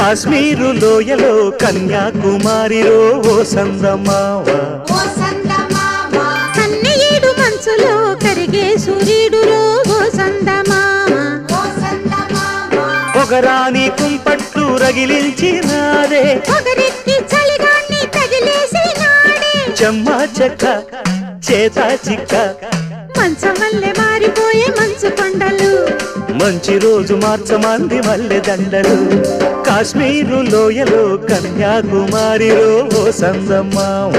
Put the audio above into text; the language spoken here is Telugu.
కాశ్మీరు లోయలో కన్యాకుమారిలో ఓ సందమావ కన్నయ్యేడు మంచులో కరిగే సూర్యుడులో ఓ సందమామ పొగరాని కుంపట్లు రగిలించినారే పొగరెక్కి చలిగాన్ని తగిలేసినాడే చెమ్మా చెక్క చేత చిక్క మంచమల్లె మారిపోయే మంచు కొండలు మంచి రోజు మార్చమంది మల్లె దండలు కాశ్మీరు లోయలో కన్యాకుమారిలో ఓ సందమావ